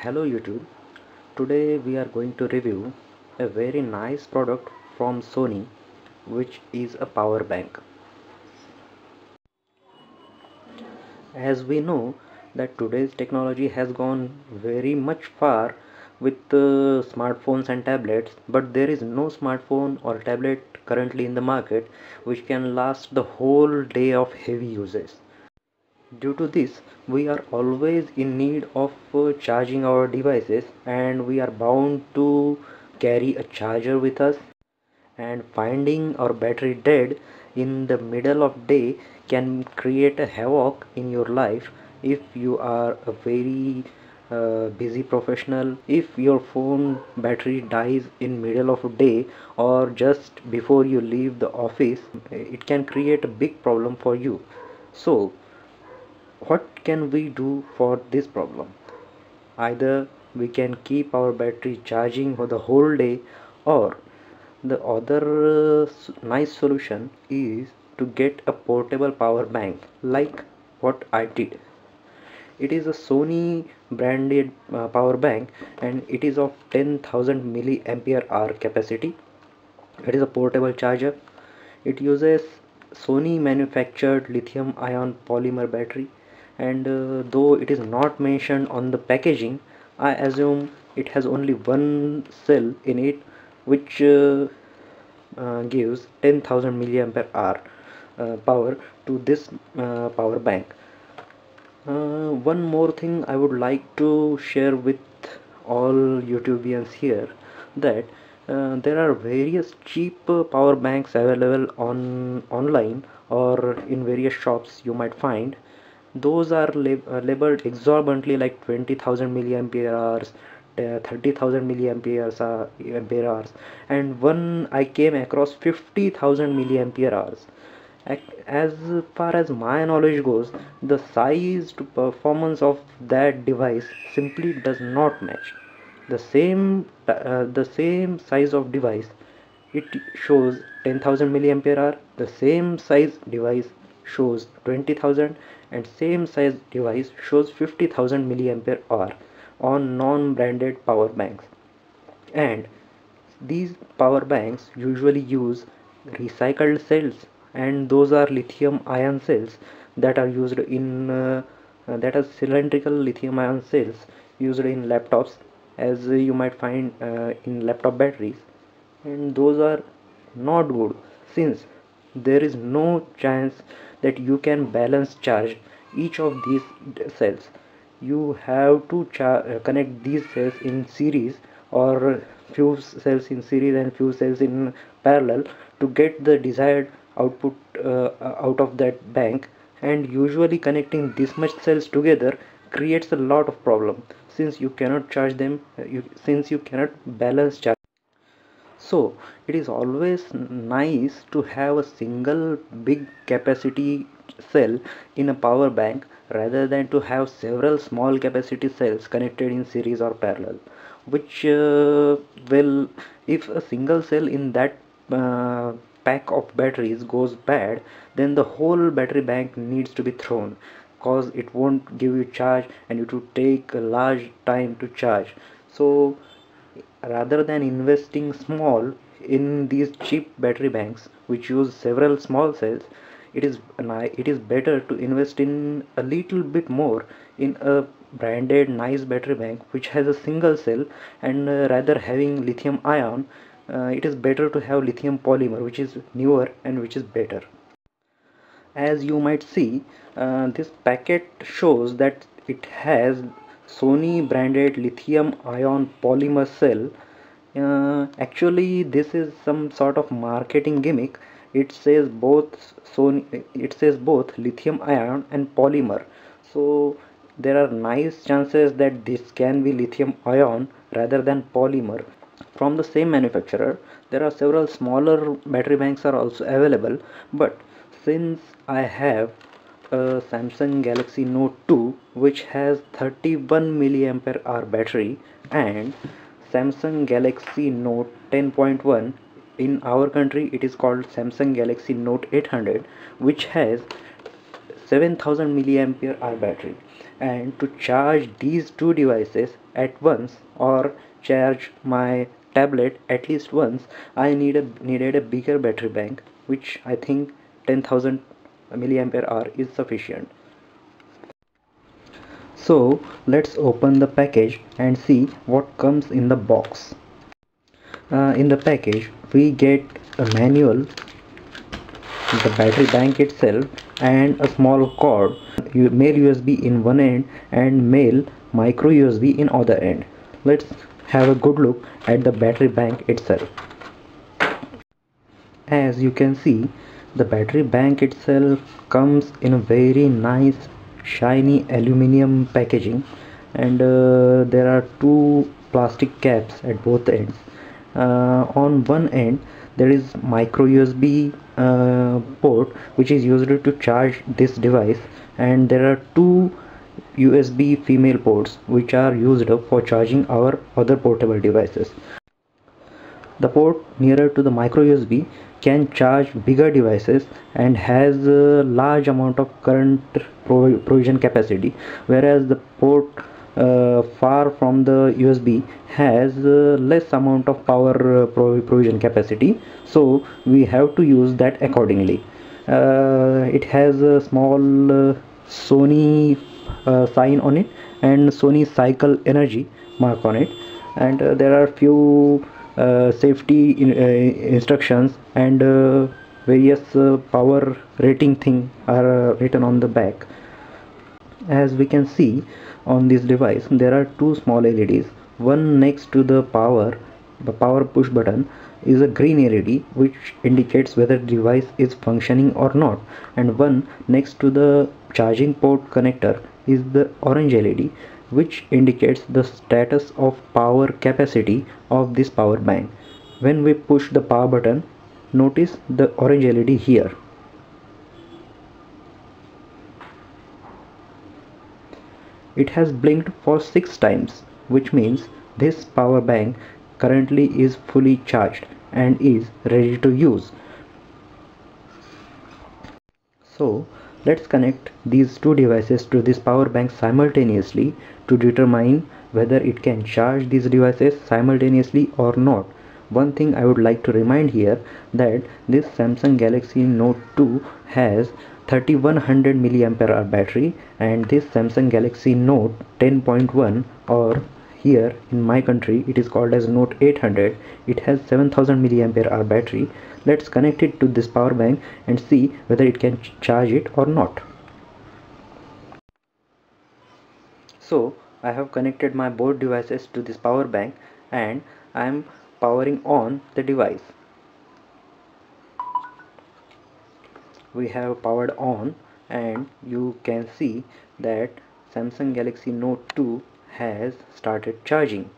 Hello YouTube. Today we are going to review a very nice product from Sony, which is a power bank. As we know that today's technology has gone very much far with smartphones and tablets, but there is no smartphone or tablet currently in the market which can last the whole day of heavy usage. Due to this, we are always in need of charging our devices, and we are bound to carry a charger with us, and finding our battery dead in the middle of day can create a havoc in your life if you are a very busy professional. If your phone battery dies in middle of a day or just before you leave the office, it can create a big problem for you. So what can we do for this problem? Either we can keep our battery charging for the whole day, or the other nice solution is to get a portable power bank like what I did. It is a Sony branded power bank, and it is of 10,000 milliampere hour capacity. It is a portable charger. It uses Sony manufactured lithium ion polymer battery, and though it is not mentioned on the packaging, I assume it has only one cell in it, which gives 10,000 milliampere hour power to this power bank. One more thing I would like to share with all YouTubians here, that there are various cheap power banks available online or in various shops you might find. Those are labeled exorbitantly like 20,000 milliampere hours, 30,000 ampere hours, and one I came across 50,000 milliampere hours. As far as my knowledge goes, the size to performance of that device simply does not match. The same size of device, it shows 10,000 milliampere hour. The same size device shows 20,000, and same size device shows 50,000 milliampere hour on non-branded power banks. And these power banks usually use recycled cells, and those are lithium ion cells that are used in that are cylindrical lithium ion cells used in laptops, as you might find in laptop batteries. And those are not good, since there is no chance that you can balance charge each of these cells. You have to connect these cells in series, or few cells in series and few cells in parallel, to get the desired output out of that bank. And usually connecting this much cells together creates a lot of problem, since you cannot charge them, since you cannot balance charge. So it is always nice to have a single big capacity cell in a power bank, rather than to have several small capacity cells connected in series or parallel, which will, if a single cell in that pack of batteries goes bad, then the whole battery bank needs to be thrown, cause it won't give you charge and it will take a large time to charge. So rather than investing small in these cheap battery banks which use several small cells, it is better to invest in a little bit more in a branded nice battery bank which has a single cell. And rather having lithium ion, it is better to have lithium polymer, which is newer and which is better. As you might see, this packet shows that it has Sony branded lithium ion polymer cell. Actually this is some sort of marketing gimmick. It says both lithium ion and polymer, so there are nice chances that this can be lithium ion rather than polymer. From the same manufacturer, there are several smaller battery banks are also available, but since I have a Samsung Galaxy Note 2 which has 31 milliampere hour battery, and Samsung Galaxy Note 10.1, in our country it is called Samsung Galaxy Note 800, which has 7000 milliampere hour battery, and to charge these two devices at once or charge my tablet at least once, I needed a bigger battery bank, which I think 10,000 milliampere hour is sufficient. So let's open the package and see what comes in the box. In the package we get a manual, the battery bank itself, and a small cord, male USB in one end and male micro USB in other end. Let's have a good look at the battery bank itself. As you can see, the battery bank itself comes in a very nice shiny aluminum packaging, and there are two plastic caps at both ends. On one end there is micro USB port which is used to charge this device, and there are two USB female ports which are used for charging our other portable devices. The port nearer to the micro USB can charge bigger devices and has a large amount of current provision capacity, whereas the port far from the USB has less amount of power provision capacity, so we have to use that accordingly. It has a small Sony sign on it and Sony cycle energy mark on it, and there are few safety instructions and various power rating thing are written on the back. As we can see on this device, there are two small LEDs. One next to the power push button is a green LED which indicates whether the device is functioning or not, and one next to the charging port connector is the orange LED which indicates the status of power capacity of this power bank. When we push the power button, notice the orange LED here. It has blinked for 6 times, which means this power bank currently is fully charged and is ready to use. So let's connect these two devices to this power bank simultaneously to determine whether it can charge these devices simultaneously or not. One thing I would like to remind here, that this Samsung Galaxy Note 2 has 3100 mAh battery, and this Samsung Galaxy Note 10.1, or here in my country it is called as Note 800, it has 7000 mAh battery. Let's connect it to this power bank and see whether it can charge it or not. So I have connected my both devices to this power bank and I am powering on the device. We have powered on, and you can see that Samsung Galaxy Note 2 has started charging.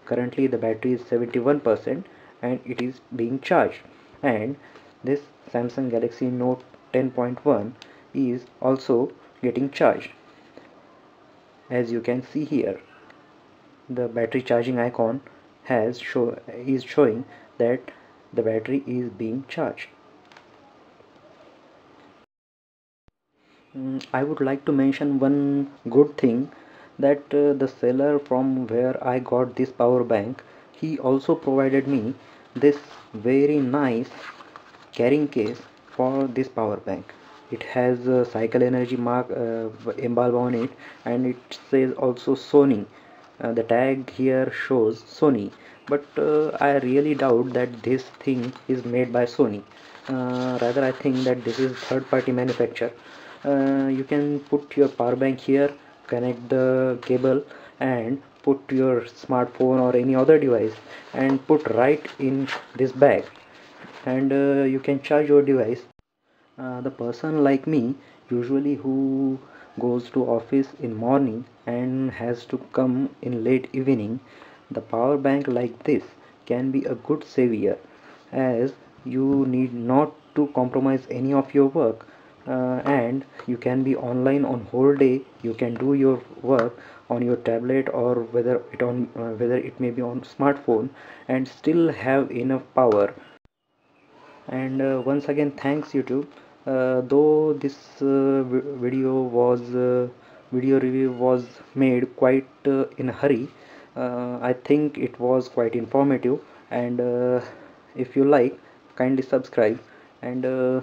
Currently the battery is 71% and it is being charged, and this Samsung Galaxy Note 10.1 is also getting charged. As you can see here, the battery charging icon is showing that the battery is being charged. I would like to mention one good thing, that the seller from where I got this power bank, he also provided me this very nice carrying case for this power bank. It has a cycle energy mark emblem on it, and it says also Sony. The tag here shows Sony, but I really doubt that this thing is made by Sony. Rather, I think that this is third-party manufacturer. You can put your power bank here, connect the cable and put your smartphone or any other device and put right in this bag, and you can charge your device. The person like me, usually who goes to office in morning and has to come in late evening, the power bank like this can be a good savior, as you need not to compromise any of your work, and you can be online on whole day. You can do your work on your tablet, or whether it may be on smartphone, and still have enough power. And once again, thanks YouTube Though this video review was made quite in a hurry, I think it was quite informative, and if you like, kindly subscribe, and